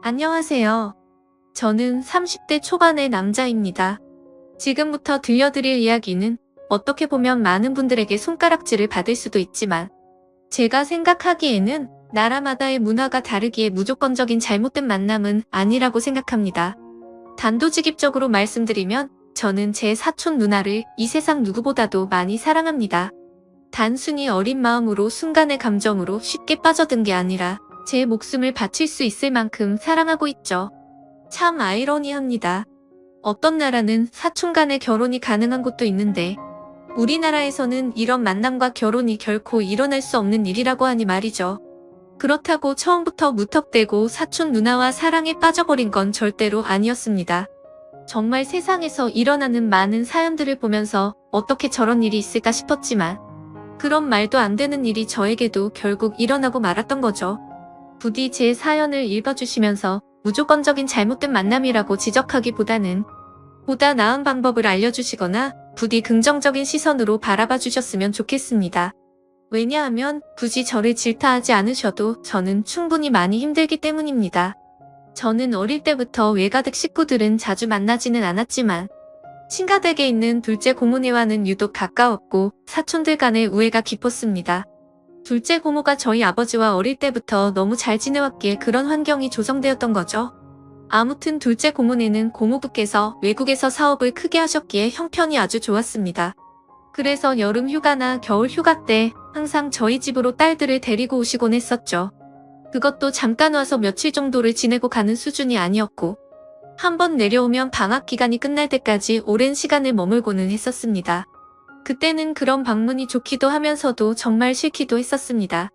안녕하세요. 저는 30대 초반의 남자입니다. 지금부터 들려드릴 이야기는 어떻게 보면 많은 분들에게 손가락질을 받을 수도 있지만 제가 생각하기에는 나라마다의 문화가 다르기에 무조건적인 잘못된 만남은 아니라고 생각합니다. 단도직입적으로 말씀드리면 저는 제 사촌 누나를 이 세상 누구보다도 많이 사랑합니다. 단순히 어린 마음으로 순간의 감정으로 쉽게 빠져든 게 아니라 제 목숨을 바칠 수 있을 만큼 사랑하고 있죠. 참 아이러니합니다. 어떤 나라는 사촌 간의 결혼이 가능한 곳도 있는데 우리나라에서는 이런 만남과 결혼이 결코 일어날 수 없는 일이라고 하니 말이죠. 그렇다고 처음부터 무턱대고 사촌 누나와 사랑에 빠져버린 건 절대로 아니었습니다. 정말 세상에서 일어나는 많은 사연들을 보면서 어떻게 저런 일이 있을까 싶었지만 그런 말도 안 되는 일이 저에게도 결국 일어나고 말았던 거죠. 부디 제 사연을 읽어주시면서 무조건적인 잘못된 만남이라고 지적하기보다는 보다 나은 방법을 알려주시거나 부디 긍정적인 시선으로 바라봐 주셨으면 좋겠습니다. 왜냐하면 굳이 저를 질타하지 않으셔도 저는 충분히 많이 힘들기 때문입니다. 저는 어릴 때부터 외가댁 식구들은 자주 만나지는 않았지만 친가댁에 있는 둘째 고모네와는 유독 가까웠고 사촌들 간의 우애가 깊었습니다. 둘째 고모가 저희 아버지와 어릴 때부터 너무 잘 지내왔기에 그런 환경이 조성되었던 거죠. 아무튼 둘째 고모네는 고모부께서 외국에서 사업을 크게 하셨기에 형편이 아주 좋았습니다. 그래서 여름 휴가나 겨울 휴가 때 항상 저희 집으로 딸들을 데리고 오시곤 했었죠. 그것도 잠깐 와서 며칠 정도를 지내고 가는 수준이 아니었고 한번 내려오면 방학 기간이 끝날 때까지 오랜 시간을 머물고는 했었습니다. 그때는 그런 방문이 좋기도 하면서도 정말 싫기도 했었습니다.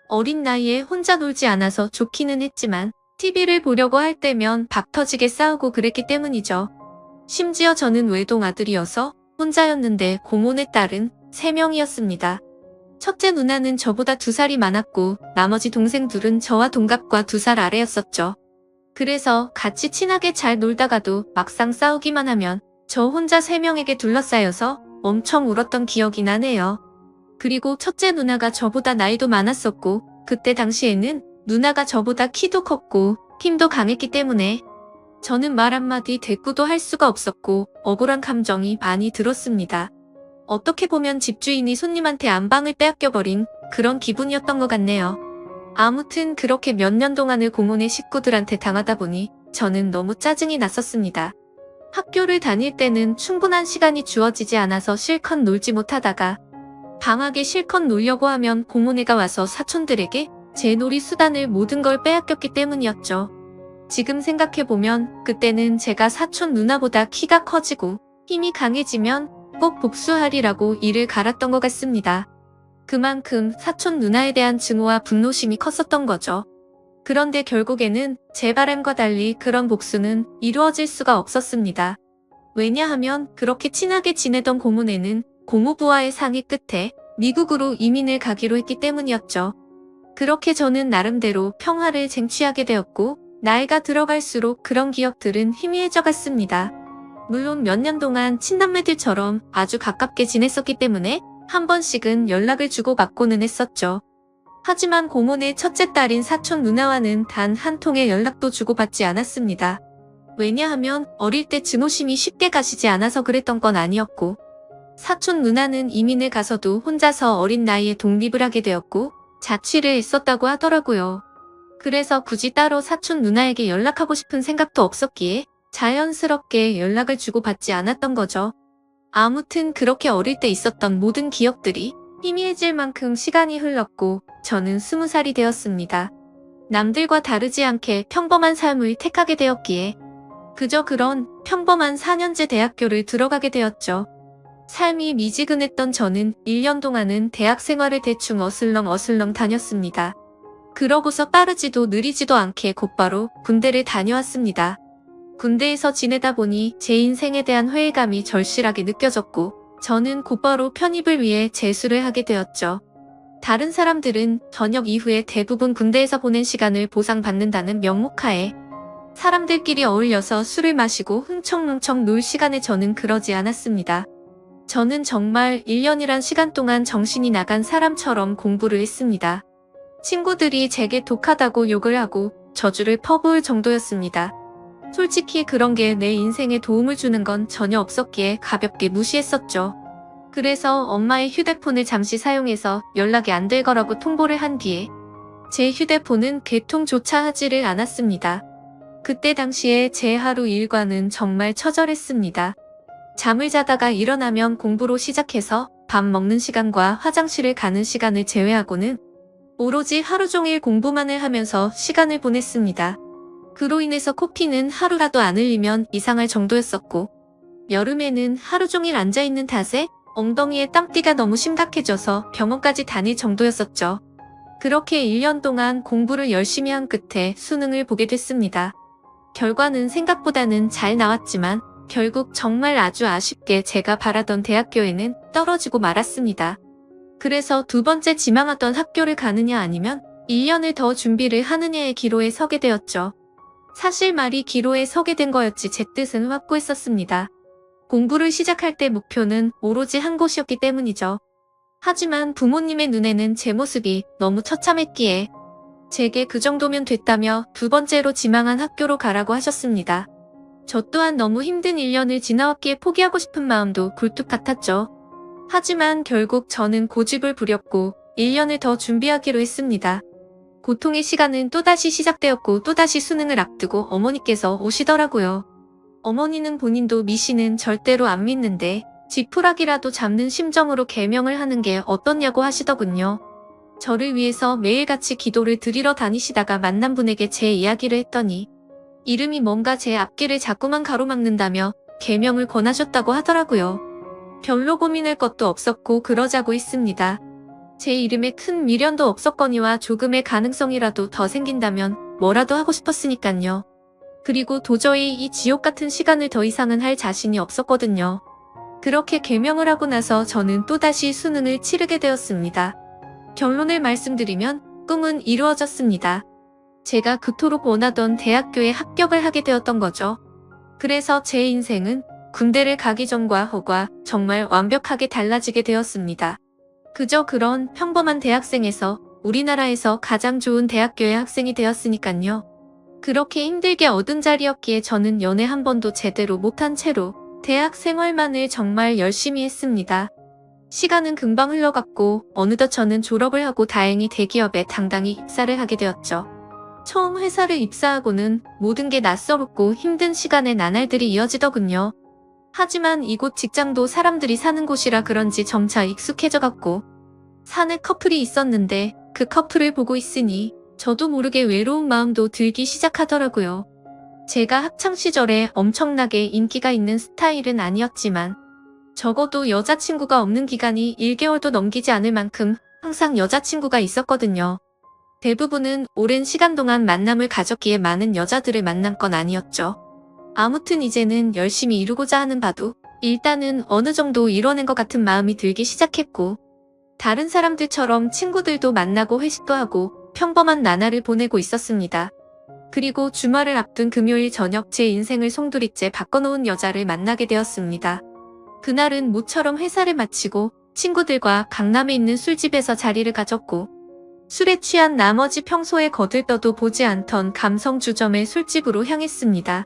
어린 나이에 혼자 놀지 않아서 좋기는 했지만 TV를 보려고 할 때면 박 터지게 싸우고 그랬기 때문이죠. 심지어 저는 외동 아들이어서 혼자였는데 고모네 딸은 3명이었습니다. 첫째 누나는 저보다 2살이 많았고 나머지 동생 둘은 저와 동갑과 2살 아래였었죠. 그래서 같이 친하게 잘 놀다가도 막상 싸우기만 하면 저 혼자 3명에게 둘러싸여서 엄청 울었던 기억이 나네요. 그리고 첫째 누나가 저보다 나이도 많았었고 그때 당시에는 누나가 저보다 키도 컸고 힘도 강했기 때문에 저는 말 한마디 대꾸도 할 수가 없었고 억울한 감정이 많이 들었습니다. 어떻게 보면 집주인이 손님한테 안방을 빼앗겨버린 그런 기분이었던 것 같네요. 아무튼 그렇게 몇 년 동안을 고모네 식구들한테 당하다 보니 저는 너무 짜증이 났었습니다. 학교를 다닐 때는 충분한 시간이 주어지지 않아서 실컷 놀지 못하다가 방학에 실컷 놀려고 하면 고모네가 와서 사촌들에게 제 놀이 수단을 모든 걸 빼앗겼기 때문이었죠. 지금 생각해보면 그때는 제가 사촌 누나보다 키가 커지고 힘이 강해지면 꼭 복수하리라고 이를 갈았던 것 같습니다. 그만큼 사촌 누나에 대한 증오와 분노심이 컸었던 거죠. 그런데 결국에는 제 바람과 달리 그런 복수는 이루어질 수가 없었습니다. 왜냐하면 그렇게 친하게 지내던 고모네는 고모부와의 상의 끝에 미국으로 이민을 가기로 했기 때문이었죠. 그렇게 저는 나름대로 평화를 쟁취하게 되었고 나이가 들어갈수록 그런 기억들은 희미해져 갔습니다. 물론 몇 년 동안 친남매들처럼 아주 가깝게 지냈었기 때문에 한 번씩은 연락을 주고받고는 했었죠. 하지만 고모네 첫째 딸인 사촌 누나와는 단 한 통의 연락도 주고받지 않았습니다. 왜냐하면 어릴 때 증오심이 쉽게 가시지 않아서 그랬던 건 아니었고 사촌 누나는 이민을 가서도 혼자서 어린 나이에 독립을 하게 되었고 자취를 했었다고 하더라고요. 그래서 굳이 따로 사촌 누나에게 연락하고 싶은 생각도 없었기에 자연스럽게 연락을 주고받지 않았던 거죠. 아무튼 그렇게 어릴 때 있었던 모든 기억들이 희미해질 만큼 시간이 흘렀고 저는 20살이 되었습니다. 남들과 다르지 않게 평범한 삶을 택하게 되었기에 그저 그런 평범한 4년제 대학교를 들어가게 되었죠. 삶이 미지근했던 저는 1년 동안은 대학 생활을 대충 어슬렁 다녔습니다. 그러고서 빠르지도 느리지도 않게 곧바로 군대를 다녀왔습니다. 군대에서 지내다 보니 제 인생에 대한 회의감이 절실하게 느껴졌고 저는 곧바로 편입을 위해 재수를 하게 되었죠. 다른 사람들은 전역 이후에 대부분 군대에서 보낸 시간을 보상받는다는 명목하에 사람들끼리 어울려서 술을 마시고 흥청흥청 놀 시간에 저는 그러지 않았습니다. 저는 정말 1년이란 시간 동안 정신이 나간 사람처럼 공부를 했습니다. 친구들이 제게 독하다고 욕을 하고 저주를 퍼부을 정도였습니다. 솔직히 그런 게 내 인생에 도움을 주는 건 전혀 없었기에 가볍게 무시했었죠. 그래서 엄마의 휴대폰을 잠시 사용해서 연락이 안 될 거라고 통보를 한 뒤에 제 휴대폰은 개통조차 하지를 않았습니다. 그때 당시에 제 하루 일과는 정말 처절했습니다. 잠을 자다가 일어나면 공부로 시작해서 밥 먹는 시간과 화장실을 가는 시간을 제외하고는 오로지 하루 종일 공부만을 하면서 시간을 보냈습니다. 그로 인해서 코피는 하루라도 안 흘리면 이상할 정도였었고, 여름에는 하루 종일 앉아있는 탓에 엉덩이에 땀띠가 너무 심각해져서 병원까지 다닐 정도였었죠. 그렇게 1년 동안 공부를 열심히 한 끝에 수능을 보게 됐습니다. 결과는 생각보다는 잘 나왔지만 결국 정말 아주 아쉽게 제가 바라던 대학교에는 떨어지고 말았습니다. 그래서 두 번째 지망하던 학교를 가느냐 아니면 1년을 더 준비를 하느냐의 기로에 서게 되었죠. 사실 말이 기로에 서게 된 거였지 제 뜻은 확고했었습니다. 공부를 시작할 때 목표는 오로지 한 곳이었기 때문이죠. 하지만 부모님의 눈에는 제 모습이 너무 처참했기에 제게 그 정도면 됐다며 두 번째로 지망한 학교로 가라고 하셨습니다. 저 또한 너무 힘든 1년을 지나왔기에 포기하고 싶은 마음도 굴뚝 같았죠. 하지만 결국 저는 고집을 부렸고 1년을 더 준비하기로 했습니다. 고통의 시간은 또다시 시작되었고 또다시 수능을 앞두고 어머니께서 오시더라고요. 어머니는 본인도 미신은 절대로 안 믿는데 지푸라기라도 잡는 심정으로 개명을 하는 게 어떻냐고 하시더군요. 저를 위해서 매일같이 기도를 드리러 다니시다가 만난 분에게 제 이야기를 했더니 이름이 뭔가 제 앞길을 자꾸만 가로막는다며 개명을 권하셨다고 하더라고요. 별로 고민할 것도 없었고 그러자고 했습니다. 제 이름에 큰 미련도 없었거니와 조금의 가능성이라도 더 생긴다면 뭐라도 하고 싶었으니깐요. 그리고 도저히 이 지옥 같은 시간을 더 이상은 할 자신이 없었거든요. 그렇게 개명을 하고 나서 저는 또다시 수능을 치르게 되었습니다. 결론을 말씀드리면 꿈은 이루어졌습니다. 제가 그토록 원하던 대학교에 합격을 하게 되었던 거죠. 그래서 제 인생은 군대를 가기 전과 후가 정말 완벽하게 달라지게 되었습니다. 그저 그런 평범한 대학생에서 우리나라에서 가장 좋은 대학교의 학생이 되었으니깐요. 그렇게 힘들게 얻은 자리였기에 저는 연애 한 번도 제대로 못한 채로 대학 생활만을 정말 열심히 했습니다. 시간은 금방 흘러갔고 어느덧 저는 졸업을 하고 다행히 대기업에 당당히 입사를 하게 되었죠. 처음 회사를 입사하고는 모든 게 낯설었고 힘든 시간의 나날들이 이어지더군요. 하지만 이곳 직장도 사람들이 사는 곳이라 그런지 점차 익숙해져갔고 사내 커플이 있었는데 그 커플을 보고 있으니 저도 모르게 외로운 마음도 들기 시작하더라고요. 제가 학창시절에 엄청나게 인기가 있는 스타일은 아니었지만 적어도 여자친구가 없는 기간이 1개월도 넘기지 않을 만큼 항상 여자친구가 있었거든요. 대부분은 오랜 시간 동안 만남을 가졌기에 많은 여자들을 만난 건 아니었죠. 아무튼 이제는 열심히 이루고자 하는 바도 일단은 어느 정도 이뤄낸 것 같은 마음이 들기 시작했고 다른 사람들처럼 친구들도 만나고 회식도 하고 평범한 나날을 보내고 있었습니다. 그리고 주말을 앞둔 금요일 저녁 제 인생을 송두리째 바꿔놓은 여자를 만나게 되었습니다. 그날은 모처럼 회사를 마치고 친구들과 강남에 있는 술집에서 자리를 가졌고 술에 취한 나머지 평소에 거들떠도 보지 않던 감성 주점의 술집으로 향했습니다.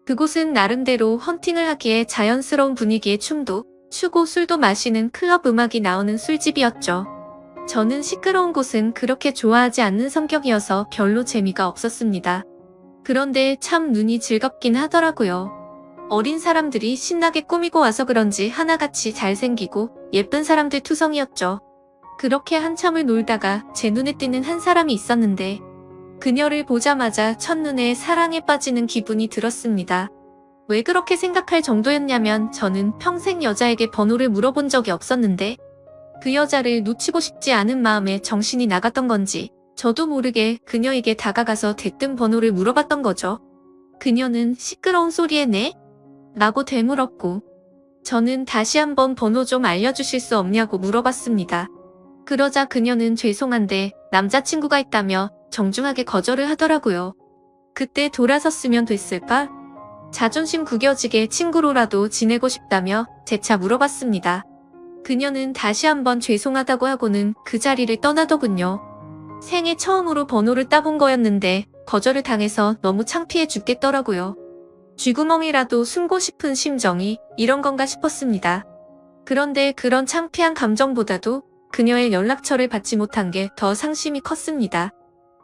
그곳은 나름대로 헌팅을 하기에 자연스러운 분위기의 춤도 추고 술도 마시는 클럽 음악이 나오는 술집이었죠. 저는 시끄러운 곳은 그렇게 좋아하지 않는 성격이어서 별로 재미가 없었습니다. 그런데 참 눈이 즐겁긴 하더라고요. 어린 사람들이 신나게 꾸미고 와서 그런지 하나같이 잘생기고 예쁜 사람들 투성이었죠. 그렇게 한참을 놀다가 제 눈에 띄는 한 사람이 있었는데 그녀를 보자마자 첫눈에 사랑에 빠지는 기분이 들었습니다. 왜 그렇게 생각할 정도였냐면 저는 평생 여자에게 번호를 물어본 적이 없었는데 그 여자를 놓치고 싶지 않은 마음에 정신이 나갔던 건지 저도 모르게 그녀에게 다가가서 대뜸 번호를 물어봤던 거죠. 그녀는 시끄러운 소리에 네? 라고 되물었고 저는 다시 한번 번호 좀 알려주실 수 없냐고 물어봤습니다. 그러자 그녀는 죄송한데 남자친구가 있다며 정중하게 거절을 하더라고요. 그때 돌아섰으면 됐을까? 자존심 구겨지게 친구로라도 지내고 싶다며 재차 물어봤습니다. 그녀는 다시 한번 죄송하다고 하고는 그 자리를 떠나더군요. 생애 처음으로 번호를 따본 거였는데 거절을 당해서 너무 창피해 죽겠더라고요. 쥐구멍이라도 숨고 싶은 심정이 이런 건가 싶었습니다. 그런데 그런 창피한 감정보다도 그녀의 연락처를 받지 못한 게 더 상심이 컸습니다.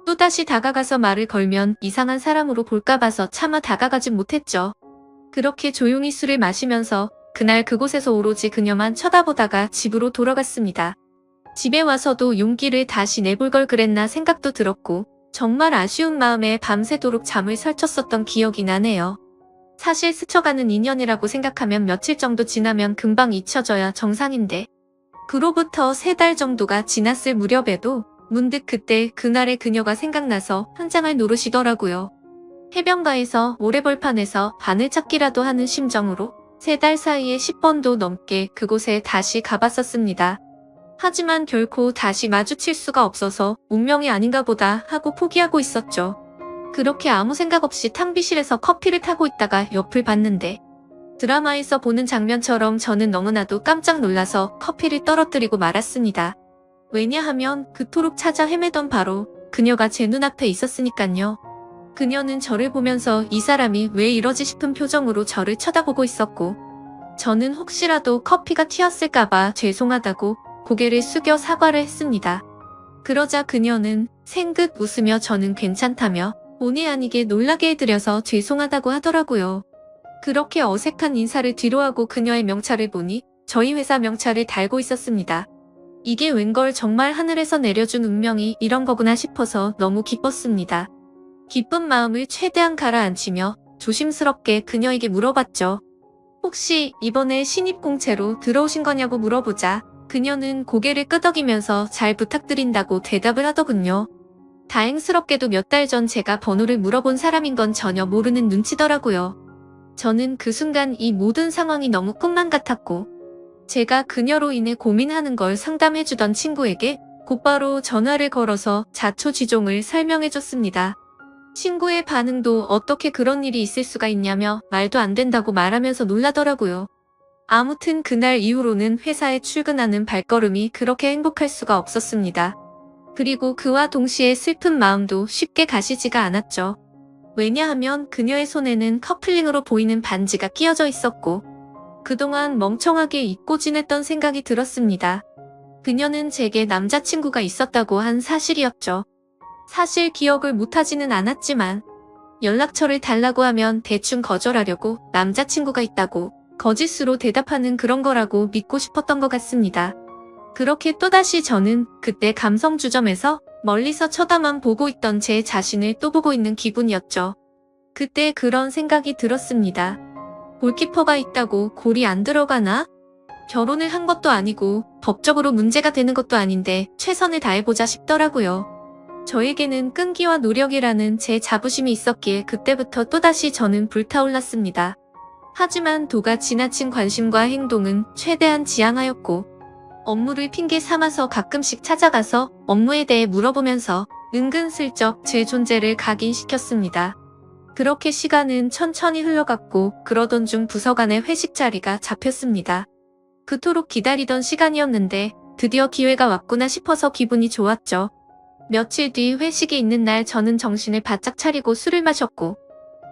또다시 다가가서 말을 걸면 이상한 사람으로 볼까 봐서 차마 다가가진 못했죠. 그렇게 조용히 술을 마시면서 그날 그곳에서 오로지 그녀만 쳐다보다가 집으로 돌아갔습니다. 집에 와서도 용기를 다시 내볼 걸 그랬나 생각도 들었고 정말 아쉬운 마음에 밤새도록 잠을 설쳤었던 기억이 나네요. 사실 스쳐가는 인연이라고 생각하면 며칠 정도 지나면 금방 잊혀져야 정상인데 그로부터 3달 정도가 지났을 무렵에도 문득 그때 그날의 그녀가 생각나서 현장을 노르시더라고요. 해변가에서 모래벌판에서 바늘찾기라도 하는 심정으로 3달 사이에 10번도 넘게 그곳에 다시 가봤었습니다. 하지만 결코 다시 마주칠 수가 없어서 운명이 아닌가 보다 하고 포기하고 있었죠. 그렇게 아무 생각 없이 탕비실에서 커피를 타고 있다가 옆을 봤는데 드라마에서 보는 장면처럼 저는 너무나도 깜짝 놀라서 커피를 떨어뜨리고 말았습니다. 왜냐하면 그토록 찾아 헤매던 바로 그녀가 제 눈앞에 있었으니깐요. 그녀는 저를 보면서 이 사람이 왜 이러지 싶은 표정으로 저를 쳐다보고 있었고 저는 혹시라도 커피가 튀었을까봐 죄송하다고 고개를 숙여 사과를 했습니다. 그러자 그녀는 생긋 웃으며 저는 괜찮다며 본의 아니게 놀라게 해드려서 죄송하다고 하더라고요. 그렇게 어색한 인사를 뒤로하고 그녀의 명찰을 보니 저희 회사 명찰을 달고 있었습니다. 이게 웬걸 정말 하늘에서 내려준 운명이 이런 거구나 싶어서 너무 기뻤습니다. 기쁜 마음을 최대한 가라앉히며 조심스럽게 그녀에게 물어봤죠. 혹시 이번에 신입공채로 들어오신 거냐고 물어보자 그녀는 고개를 끄덕이면서 잘 부탁드린다고 대답을 하더군요. 다행스럽게도 몇 달 전 제가 번호를 물어본 사람인 건 전혀 모르는 눈치더라고요. 저는 그 순간 이 모든 상황이 너무 꿈만 같았고 제가 그녀로 인해 고민하는 걸 상담해주던 친구에게 곧바로 전화를 걸어서 자초지종을 설명해줬습니다. 친구의 반응도 어떻게 그런 일이 있을 수가 있냐며 말도 안 된다고 말하면서 놀라더라고요. 아무튼 그날 이후로는 회사에 출근하는 발걸음이 그렇게 행복할 수가 없었습니다. 그리고 그와 동시에 슬픈 마음도 쉽게 가시지가 않았죠. 왜냐하면 그녀의 손에는 커플링으로 보이는 반지가 끼어져 있었고 그동안 멍청하게 잊고 지냈던 생각이 들었습니다. 그녀는 제게 남자친구가 있었다고 한 사실이었죠. 사실 기억을 못하지는 않았지만 연락처를 달라고 하면 대충 거절하려고 남자친구가 있다고 거짓으로 대답하는 그런 거라고 믿고 싶었던 것 같습니다. 그렇게 또다시 저는 그때 감성주점에서 멀리서 쳐다만 보고 있던 제 자신을 또 보고 있는 기분이었죠. 그때 그런 생각이 들었습니다. 골키퍼가 있다고 골이 안 들어가나? 결혼을 한 것도 아니고 법적으로 문제가 되는 것도 아닌데 최선을 다해보자 싶더라고요. 저에게는 끈기와 노력이라는 제 자부심이 있었기에 그때부터 또다시 저는 불타올랐습니다. 하지만 도가 지나친 관심과 행동은 최대한 지양하였고 업무를 핑계 삼아서 가끔씩 찾아가서 업무에 대해 물어보면서 은근슬쩍 제 존재를 각인시켰습니다. 그렇게 시간은 천천히 흘러갔고 그러던 중 부서 간의 회식 자리가 잡혔습니다. 그토록 기다리던 시간이었는데 드디어 기회가 왔구나 싶어서 기분이 좋았죠. 며칠 뒤 회식이 있는 날 저는 정신을 바짝 차리고 술을 마셨고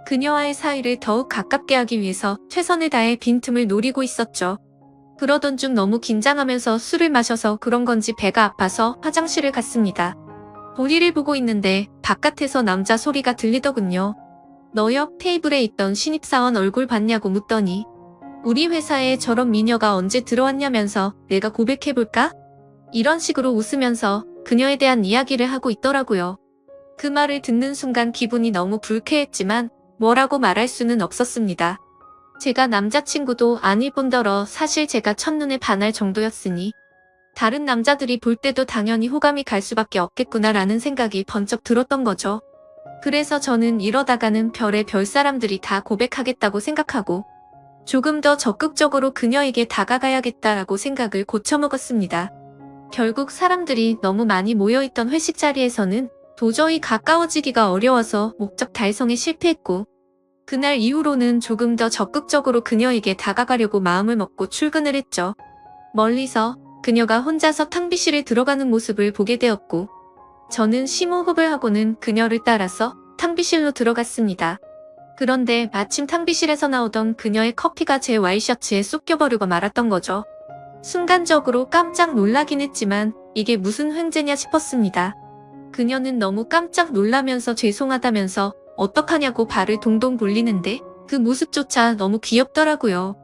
그녀와의 사이를 더욱 가깝게 하기 위해서 최선을 다해 빈틈을 노리고 있었죠. 그러던 중 너무 긴장하면서 술을 마셔서 그런 건지 배가 아파서 화장실을 갔습니다. 볼일을 보고 있는데 바깥에서 남자 소리가 들리더군요. 너 옆 테이블에 있던 신입사원 얼굴 봤냐고 묻더니 우리 회사에 저런 미녀가 언제 들어왔냐면서 내가 고백해볼까? 이런 식으로 웃으면서 그녀에 대한 이야기를 하고 있더라고요. 그 말을 듣는 순간 기분이 너무 불쾌했지만 뭐라고 말할 수는 없었습니다. 제가 남자친구도 아닐 뿐더러 사실 제가 첫눈에 반할 정도였으니 다른 남자들이 볼 때도 당연히 호감이 갈 수밖에 없겠구나라는 생각이 번쩍 들었던 거죠. 그래서 저는 이러다가는 별의 별 사람들이 다 고백하겠다고 생각하고 조금 더 적극적으로 그녀에게 다가가야겠다라고 생각을 고쳐먹었습니다. 결국 사람들이 너무 많이 모여있던 회식 자리에서는 도저히 가까워지기가 어려워서 목적 달성에 실패했고 그날 이후로는 조금 더 적극적으로 그녀에게 다가가려고 마음을 먹고 출근을 했죠. 멀리서 그녀가 혼자서 탕비실에 들어가는 모습을 보게 되었고 저는 심호흡을 하고는 그녀를 따라서 탕비실로 들어갔습니다. 그런데 마침 탕비실에서 나오던 그녀의 커피가 제 와이셔츠에 쏙 껴버리고 말았던 거죠. 순간적으로 깜짝 놀라긴 했지만 이게 무슨 횡재냐 싶었습니다. 그녀는 너무 깜짝 놀라면서 죄송하다면서 어떡하냐고 발을 동동 굴리는데 그 모습조차 너무 귀엽더라고요.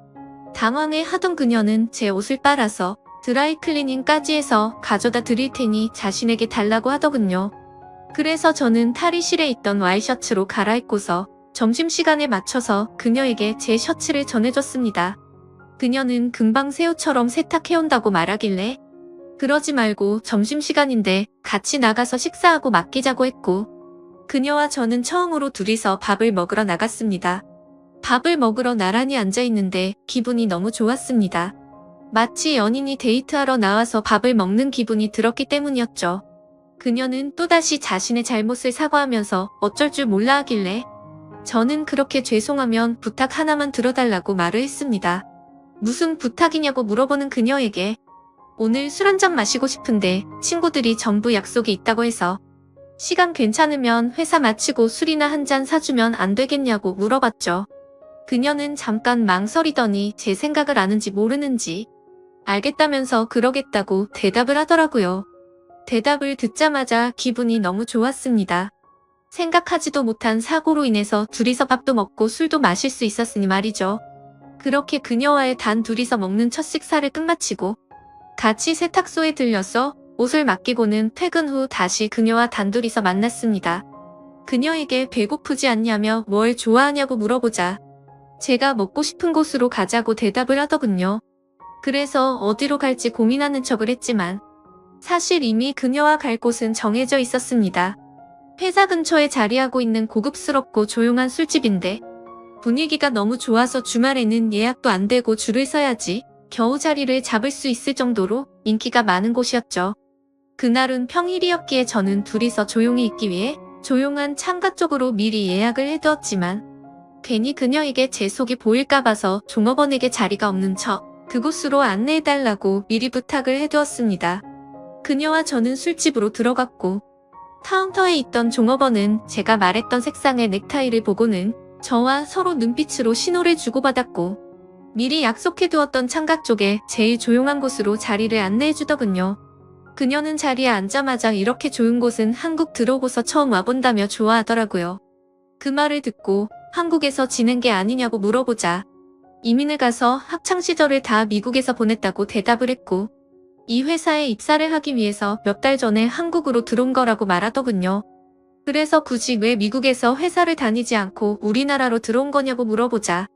당황해 하던 그녀는 제 옷을 빨아서 드라이 클리닝까지 해서 가져다 드릴 테니 자신에게 달라고 하더군요. 그래서 저는 탈의실에 있던 와이셔츠로 갈아입고서 점심시간에 맞춰서 그녀에게 제 셔츠를 전해줬습니다. 그녀는 금방 새우처럼 세탁해온다고 말하길래 그러지 말고 점심시간인데 같이 나가서 식사하고 맡기자고 했고 그녀와 저는 처음으로 둘이서 밥을 먹으러 나갔습니다. 밥을 먹으러 나란히 앉아있는데 기분이 너무 좋았습니다. 마치 연인이 데이트하러 나와서 밥을 먹는 기분이 들었기 때문이었죠. 그녀는 또다시 자신의 잘못을 사과하면서 어쩔 줄 몰라 하길래 저는 그렇게 죄송하면 부탁 하나만 들어달라고 말을 했습니다. 무슨 부탁이냐고 물어보는 그녀에게 오늘 술 한잔 마시고 싶은데 친구들이 전부 약속이 있다고 해서 시간 괜찮으면 회사 마치고 술이나 한잔 사주면 안 되겠냐고 물어봤죠. 그녀는 잠깐 망설이더니 제 생각을 아는지 모르는지 알겠다면서 그러겠다고 대답을 하더라고요. 대답을 듣자마자 기분이 너무 좋았습니다. 생각하지도 못한 사고로 인해서 둘이서 밥도 먹고 술도 마실 수 있었으니 말이죠. 그렇게 그녀와의 단 둘이서 먹는 첫 식사를 끝마치고 같이 세탁소에 들려서 옷을 맡기고는 퇴근 후 다시 그녀와 단둘이서 만났습니다. 그녀에게 배고프지 않냐며 뭘 좋아하냐고 물어보자 제가 먹고 싶은 곳으로 가자고 대답을 하더군요. 그래서 어디로 갈지 고민하는 척을 했지만 사실 이미 그녀와 갈 곳은 정해져 있었습니다. 회사 근처에 자리하고 있는 고급스럽고 조용한 술집인데 분위기가 너무 좋아서 주말에는 예약도 안 되고 줄을 서야지 겨우 자리를 잡을 수 있을 정도로 인기가 많은 곳이었죠. 그날은 평일이었기에 저는 둘이서 조용히 있기 위해 조용한 창가 쪽으로 미리 예약을 해두었지만 괜히 그녀에게 제 속이 보일까 봐서 종업원에게 자리가 없는 척 그곳으로 안내해달라고 미리 부탁을 해두었습니다. 그녀와 저는 술집으로 들어갔고 카운터에 있던 종업원은 제가 말했던 색상의 넥타이를 보고는 저와 서로 눈빛으로 신호를 주고받았고 미리 약속해두었던 창가 쪽에 제일 조용한 곳으로 자리를 안내해주더군요. 그녀는 자리에 앉자마자 이렇게 좋은 곳은 한국 들어오고서 처음 와본다며 좋아하더라고요. 그 말을 듣고 한국에서 지낸 게 아니냐고 물어보자 이민을 가서 학창시절을 다 미국에서 보냈다고 대답을 했고 이 회사에 입사를 하기 위해서 몇 달 전에 한국으로 들어온 거라고 말하더군요. 그래서 굳이 왜 미국에서 회사를 다니지 않고 우리나라로 들어온 거냐고 물어보자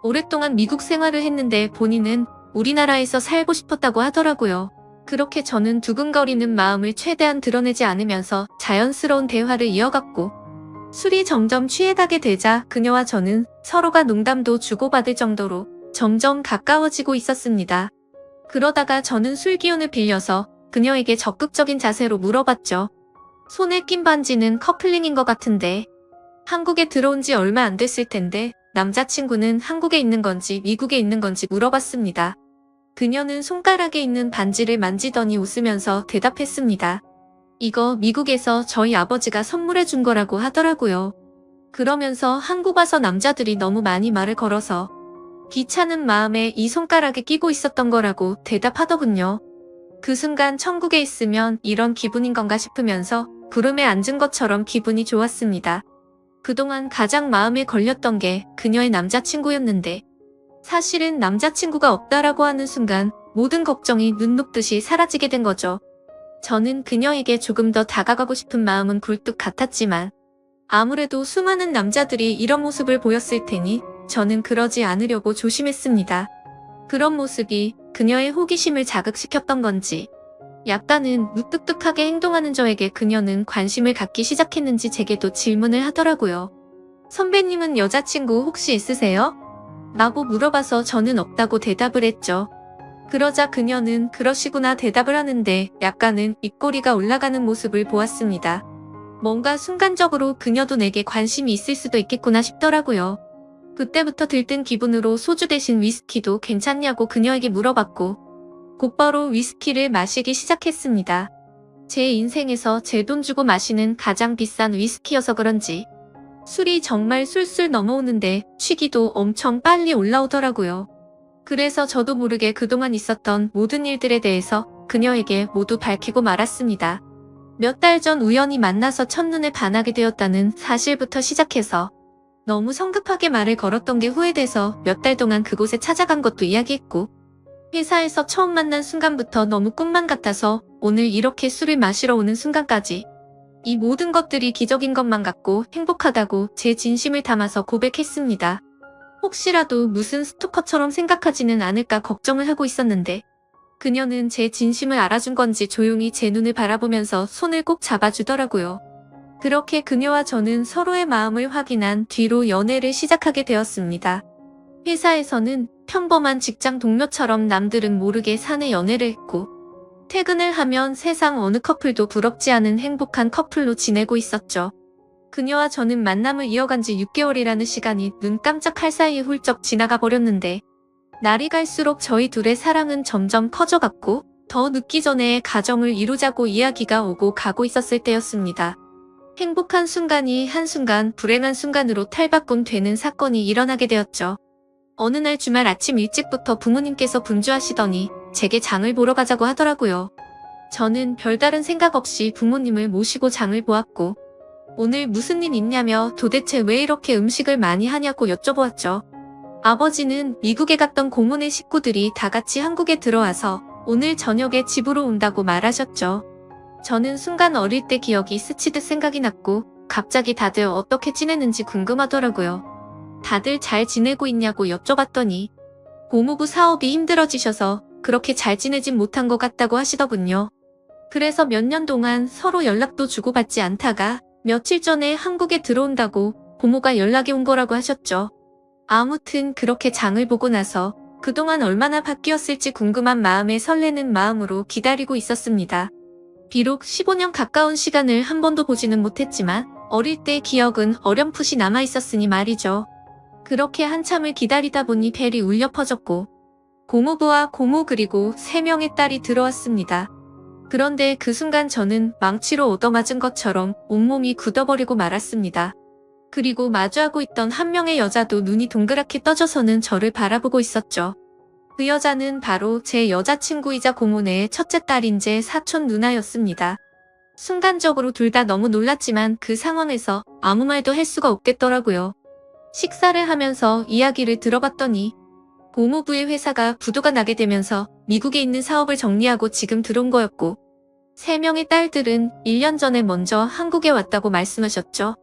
오랫동안 미국 생활을 했는데 본인은 우리나라에서 살고 싶었다고 하더라고요. 그렇게 저는 두근거리는 마음을 최대한 드러내지 않으면서 자연스러운 대화를 이어갔고 술이 점점 취해가게 되자 그녀와 저는 서로가 농담도 주고받을 정도로 점점 가까워지고 있었습니다. 그러다가 저는 술 기운을 빌려서 그녀에게 적극적인 자세로 물어봤죠. 손에 낀 반지는 커플링인 것 같은데 한국에 들어온 지 얼마 안 됐을 텐데 남자친구는 한국에 있는 건지 미국에 있는 건지 물어봤습니다. 그녀는 손가락에 있는 반지를 만지더니 웃으면서 대답했습니다. 이거 미국에서 저희 아버지가 선물해 준 거라고 하더라고요. 그러면서 한국 와서 남자들이 너무 많이 말을 걸어서 귀찮은 마음에 이 손가락에 끼고 있었던 거라고 대답하더군요. 그 순간 천국에 있으면 이런 기분인 건가 싶으면서 구름에 앉은 것처럼 기분이 좋았습니다. 그동안 가장 마음에 걸렸던 게 그녀의 남자친구였는데 사실은 남자친구가 없다라고 하는 순간 모든 걱정이 눈 녹듯이 사라지게 된 거죠. 저는 그녀에게 조금 더 다가가고 싶은 마음은 굴뚝 같았지만 아무래도 수많은 남자들이 이런 모습을 보였을 테니 저는 그러지 않으려고 조심했습니다. 그런 모습이 그녀의 호기심을 자극시켰던 건지 약간은 무뚝뚝하게 행동하는 저에게 그녀는 관심을 갖기 시작했는지 제게도 질문을 하더라고요. 선배님은 여자친구 혹시 있으세요? 라고 물어봐서 저는 없다고 대답을 했죠. 그러자 그녀는 그러시구나 대답을 하는데 약간은 입꼬리가 올라가는 모습을 보았습니다. 뭔가 순간적으로 그녀도 내게 관심이 있을 수도 있겠구나 싶더라고요. 그때부터 들뜬 기분으로 소주 대신 위스키도 괜찮냐고 그녀에게 물어봤고 곧바로 위스키를 마시기 시작했습니다. 제 인생에서 제 돈 주고 마시는 가장 비싼 위스키여서 그런지 술이 정말 술술 넘어오는데 취기도 엄청 빨리 올라오더라고요. 그래서 저도 모르게 그동안 있었던 모든 일들에 대해서 그녀에게 모두 밝히고 말았습니다. 몇 달 전 우연히 만나서 첫눈에 반하게 되었다는 사실부터 시작해서 너무 성급하게 말을 걸었던 게 후회돼서 몇 달 동안 그곳에 찾아간 것도 이야기했고, 회사에서 처음 만난 순간부터 너무 꿈만 같아서 오늘 이렇게 술을 마시러 오는 순간까지 이 모든 것들이 기적인 것만 같고 행복하다고 제 진심을 담아서 고백했습니다. 혹시라도 무슨 스토커처럼 생각하지는 않을까 걱정을 하고 있었는데 그녀는 제 진심을 알아준 건지 조용히 제 눈을 바라보면서 손을 꼭 잡아주더라고요. 그렇게 그녀와 저는 서로의 마음을 확인한 뒤로 연애를 시작하게 되었습니다. 회사에서는 평범한 직장 동료처럼 남들은 모르게 사내 연애를 했고, 퇴근을 하면 세상 어느 커플도 부럽지 않은 행복한 커플로 지내고 있었죠. 그녀와 저는 만남을 이어간 지 6개월이라는 시간이 눈 깜짝할 사이에 훌쩍 지나가 버렸는데, 날이 갈수록 저희 둘의 사랑은 점점 커져갔고, 더 늦기 전에 가정을 이루자고 이야기가 오고 가고 있었을 때였습니다. 행복한 순간이 한순간 불행한 순간으로 탈바꿈 되는 사건이 일어나게 되었죠. 어느 날 주말 아침 일찍부터 부모님께서 분주하시더니 제게 장을 보러 가자고 하더라고요. 저는 별다른 생각 없이 부모님을 모시고 장을 보았고, 오늘 무슨 일 있냐며 도대체 왜 이렇게 음식을 많이 하냐고 여쭤보았죠. 아버지는 미국에 갔던 고모네 식구들이 다 같이 한국에 들어와서 오늘 저녁에 집으로 온다고 말하셨죠. 저는 순간 어릴 때 기억이 스치듯 생각이 났고 갑자기 다들 어떻게 지내는지 궁금하더라고요. 다들 잘 지내고 있냐고 여쭤봤더니 고모부 사업이 힘들어지셔서 그렇게 잘 지내진 못한 것 같다고 하시더군요. 그래서 몇 년 동안 서로 연락도 주고받지 않다가 며칠 전에 한국에 들어온다고 고모가 연락이 온 거라고 하셨죠. 아무튼 그렇게 장을 보고 나서 그동안 얼마나 바뀌었을지 궁금한 마음에 설레는 마음으로 기다리고 있었습니다. 비록 15년 가까운 시간을 한 번도 보지는 못했지만 어릴 때의 기억은 어렴풋이 남아있었으니 말이죠. 그렇게 한참을 기다리다 보니 벨이 울려 퍼졌고 고모부와 고모 그리고 3명의 딸이 들어왔습니다. 그런데 그 순간 저는 망치로 얻어맞은 것처럼 온몸이 굳어버리고 말았습니다. 그리고 마주하고 있던 한 명의 여자도 눈이 동그랗게 떠져서는 저를 바라보고 있었죠. 그 여자는 바로 제 여자친구이자 고모네의 첫째 딸인 제 사촌 누나였습니다. 순간적으로 둘 다 너무 놀랐지만 그 상황에서 아무 말도 할 수가 없겠더라고요. 식사를 하면서 이야기를 들어봤더니 고모부의 회사가 부도가 나게 되면서 미국에 있는 사업을 정리하고 지금 들어온 거였고 3명의 딸들은 1년 전에 먼저 한국에 왔다고 말씀하셨죠.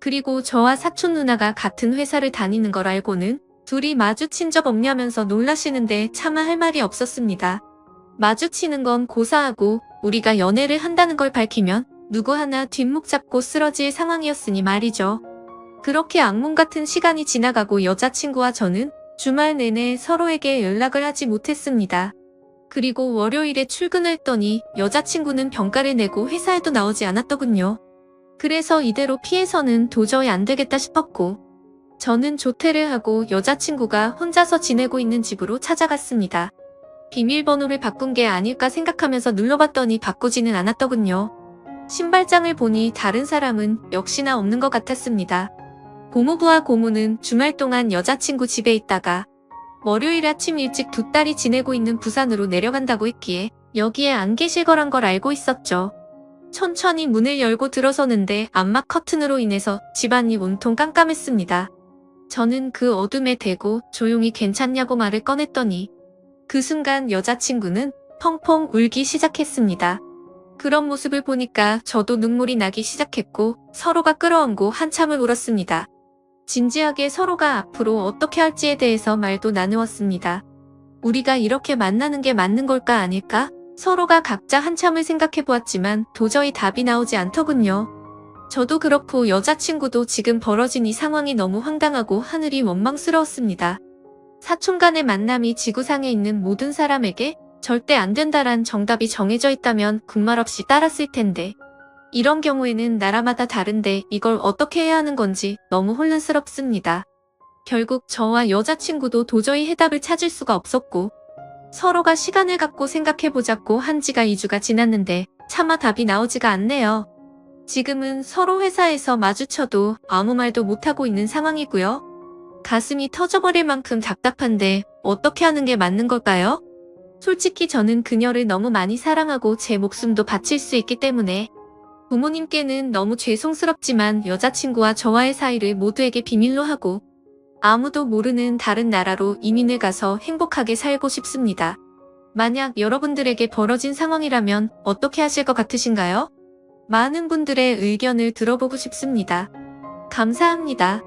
그리고 저와 사촌 누나가 같은 회사를 다니는 걸 알고는 둘이 마주친 적 없냐면서 놀라시는데 차마 할 말이 없었습니다. 마주치는 건 고사하고 우리가 연애를 한다는 걸 밝히면 누구 하나 뒷목 잡고 쓰러질 상황이었으니 말이죠. 그렇게 악몽 같은 시간이 지나가고 여자친구와 저는 주말 내내 서로에게 연락을 하지 못했습니다. 그리고 월요일에 출근을 했더니 여자친구는 병가를 내고 회사에도 나오지 않았더군요. 그래서 이대로 피해서는 도저히 안 되겠다 싶었고 저는 조퇴를 하고 여자친구가 혼자서 지내고 있는 집으로 찾아갔습니다. 비밀번호를 바꾼 게 아닐까 생각하면서 눌러봤더니 바꾸지는 않았더군요. 신발장을 보니 다른 사람은 역시나 없는 것 같았습니다. 고모부와 고모는 주말 동안 여자친구 집에 있다가 월요일 아침 일찍 두 딸이 지내고 있는 부산으로 내려간다고 했기에 여기에 안 계실 거란 걸 알고 있었죠. 천천히 문을 열고 들어서는데 암막 커튼으로 인해서 집안이 온통 깜깜했습니다. 저는 그 어둠에 대고 조용히 괜찮냐고 말을 꺼냈더니 그 순간 여자친구는 펑펑 울기 시작했습니다. 그런 모습을 보니까 저도 눈물이 나기 시작했고 서로가 끌어안고 한참을 울었습니다. 진지하게 서로가 앞으로 어떻게 할지에 대해서 말도 나누었습니다. 우리가 이렇게 만나는 게 맞는 걸까 아닐까? 서로가 각자 한참을 생각해보았지만 도저히 답이 나오지 않더군요. 저도 그렇고 여자친구도 지금 벌어진 이 상황이 너무 황당하고 하늘이 원망스러웠습니다. 사촌 간의 만남이 지구상에 있는 모든 사람에게 절대 안 된다란 정답이 정해져 있다면 군말 없이 따랐을 텐데 이런 경우에는 나라마다 다른데 이걸 어떻게 해야 하는 건지 너무 혼란스럽습니다. 결국 저와 여자친구도 도저히 해답을 찾을 수가 없었고 서로가 시간을 갖고 생각해보자고 한 지가 2주가 지났는데 차마 답이 나오지가 않네요. 지금은 서로 회사에서 마주쳐도 아무 말도 못하고 있는 상황이고요. 가슴이 터져버릴 만큼 답답한데 어떻게 하는 게 맞는 걸까요? 솔직히 저는 그녀를 너무 많이 사랑하고 제 목숨도 바칠 수 있기 때문에 부모님께는 너무 죄송스럽지만 여자친구와 저와의 사이를 모두에게 비밀로 하고 아무도 모르는 다른 나라로 이민을 가서 행복하게 살고 싶습니다. 만약 여러분들에게 벌어진 상황이라면 어떻게 하실 것 같으신가요? 많은 분들의 의견을 들어보고 싶습니다. 감사합니다.